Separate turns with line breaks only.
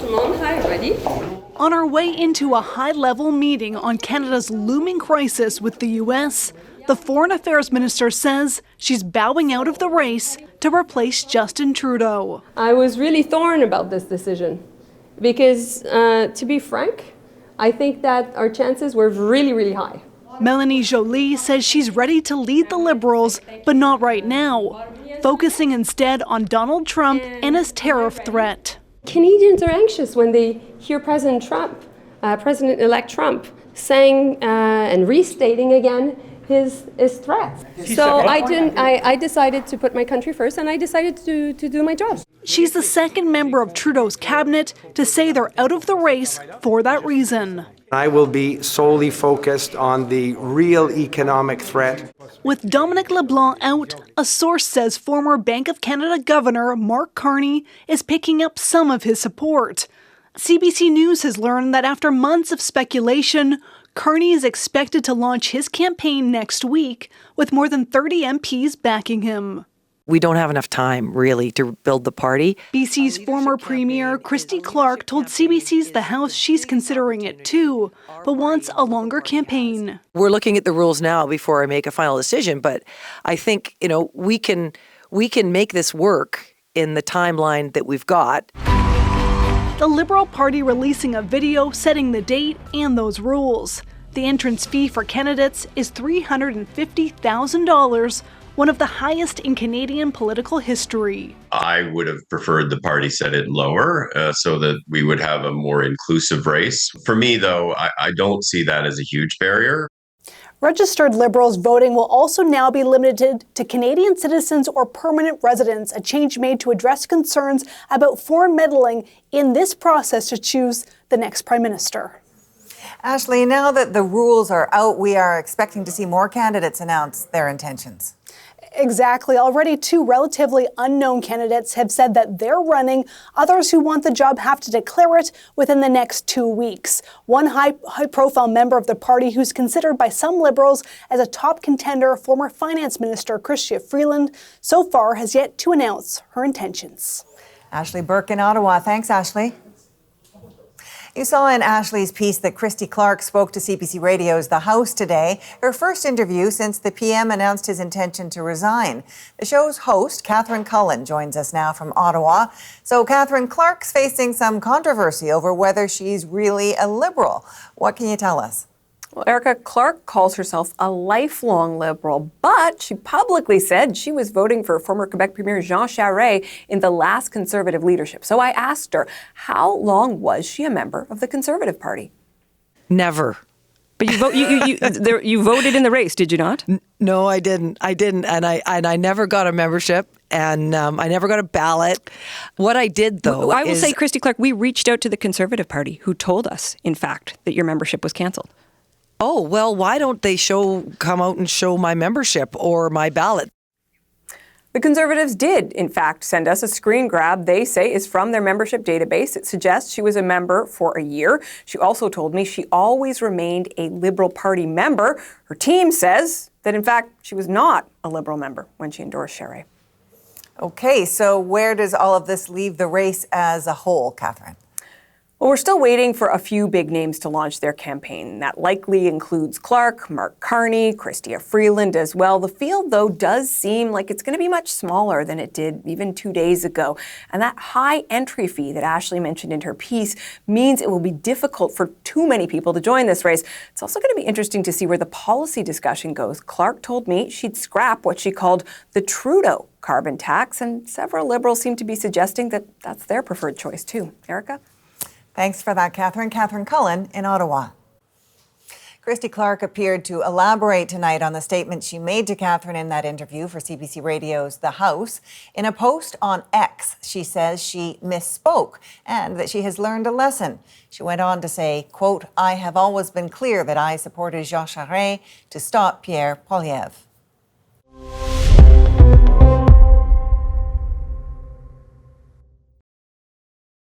Come on, hi, ready?
On our way into a high-level meeting on Canada's looming crisis with the U.S., the Foreign Affairs Minister says she's bowing out of the race to replace Justin Trudeau.
I was really torn about this decision because, to be frank, I think that our chances were really, really high.
Mélanie Joly says she's ready to lead the Liberals, but not right now, focusing instead on Donald Trump and his tariff threat.
Canadians are anxious when they hear President-elect Trump saying and restating again his threats. So I decided to put my country first, and I decided to do my job.
She's the second member of Trudeau's cabinet to say they're out of the race for that reason.
I will be solely focused on the real economic threat.
With Dominic LeBlanc out, a source says former Bank of Canada Governor Mark Carney is picking up some of his support. CBC News has learned that after months of speculation, Carney is expected to launch his campaign next week, with more than 30 MPs backing him.
We don't have enough time, really, to build the party.
BC's former Premier, Christy Clark, told CBC's The House she's considering it too, but wants a longer campaign.
We're looking at the rules now before I make a final decision, but I think, we can make this work in the timeline that we've got.
The Liberal Party releasing a video setting the date and those rules. The entrance fee for candidates is $350,000, one of the highest in Canadian political history.
I would have preferred the party set it lower so that we would have a more inclusive race. For me, though, I don't see that as a huge barrier.
Registered Liberals voting will also now be limited to Canadian citizens or permanent residents, a change made to address concerns about foreign meddling in this process to choose the next Prime Minister.
Ashley, now that the rules are out, we are expecting to see more candidates announce their intentions.
Exactly. Already 2 relatively unknown candidates have said that they're running. Others who want the job have to declare it within the next 2 weeks. One high-profile member of the party who's considered by some Liberals as a top contender, former Finance Minister Chrystia Freeland, so far has yet to announce her intentions.
Ashley Burke in Ottawa. Thanks, Ashley. You saw in Ashley's piece that Christy Clark spoke to CBC Radio's The House today, her first interview since the PM announced his intention to resign. The show's host, Catherine Cullen, joins us now from Ottawa. So, Catherine, Clark's facing some controversy over whether she's really a Liberal. What can you tell us?
Well, Erica, Clark calls herself a lifelong Liberal, but she publicly said she was voting for former Quebec Premier Jean Charest in the last Conservative leadership. So I asked her, how long was she a member of the Conservative Party?
Never.
But you voted in the race, did you not?
No, I didn't. And I never got a membership. And I never got a ballot. What I did, though,
I will say, Christy Clark, we reached out to the Conservative Party, who told us, in fact, that your membership was cancelled.
Oh, well, why don't they come out and show my membership or my ballot?
The Conservatives did, in fact, send us a screen grab they say is from their membership database. It suggests she was a member for a year. She also told me she always remained a Liberal Party member. Her team says that, in fact, she was not a Liberal member when she endorsed Charest.
Okay, so where does all of this leave the race as a whole, Catherine?
Well, we're still waiting for a few big names to launch their campaign. That likely includes Clark, Mark Carney, Christy Freeland as well. The field, though, does seem like it's going to be much smaller than it did even 2 days ago. And that high entry fee that Ashley mentioned in her piece means it will be difficult for too many people to join this race. It's also going to be interesting to see where the policy discussion goes. Clark told me she'd scrap what she called the Trudeau carbon tax, and several Liberals seem to be suggesting that that's their preferred choice too. Erica?
Thanks for that, Catherine. Catherine Cullen in Ottawa. Christy Clark appeared to elaborate tonight on the statement she made to Catherine in that interview for CBC Radio's The House. In a post on X, she says she misspoke and that she has learned a lesson. She went on to say, quote, "I have always been clear that I supported Jean Charest to stop Pierre Poilievre."